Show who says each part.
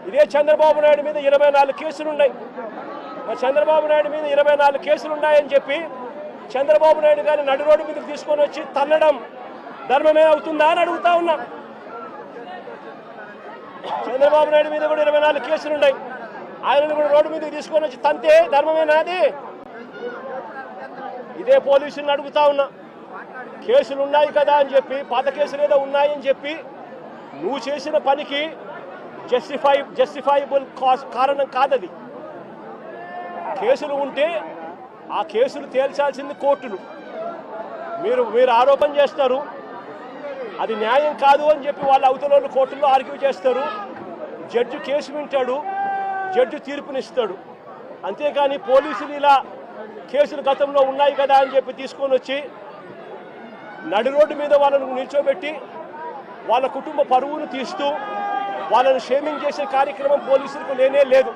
Speaker 1: ఇదే చంద్రబాబు నాయుడు మీద 24 కేసులు ఉన్నాయి. మరి చంద్రబాబు నాయుడు మీద 24 కేసులు ఉన్నాయని చెప్పి చంద్రబాబు నాయుడు గారిని నడి రోడ్డు మీదకి తీసుకొని వచ్చి తన్నడం ధర్మమే అవుతుందా అని అడుగుతా ఉన్నా. చంద్రబాబు నాయుడు మీద కూడా 24 కేసులు ఉన్నాయి. ఆయనను కూడా రోడ్డు మీదకి తీసుకొని వచ్చి తంతే ధర్మమేనా అది? ఇదే పోలీసులను అడుగుతా ఉన్నా. కేసులు ఉన్నాయి కదా అని చెప్పి, పాత కేసులు ఏదో ఉన్నాయని చెప్పి నువ్వు చేసిన పనికి జస్టిఫైబుల్ కారణం కాదది. కేసులు ఉంటే ఆ కేసులు తేల్చాల్సింది కోర్టులు. మీరు ఆరోపణ చేస్తారు, అది న్యాయం కాదు అని చెప్పి వాళ్ళ అవతల కోర్టుల్లో ఆర్గ్యూ చేస్తారు. జడ్జి కేసు వింటాడు, జడ్జి తీర్పునిస్తాడు. అంతేకాని పోలీసులు ఇలా కేసులు గతంలో ఉన్నాయి కదా అని చెప్పి తీసుకొని వచ్చి నడి రోడ్డు మీద వాళ్ళను నిల్చోబెట్టి వాళ్ళ కుటుంబ పరువును తీస్తూ వాళ్ళను షేమింగ్ చేసే కార్యక్రమం పోలీసులకు లేనే లేదు.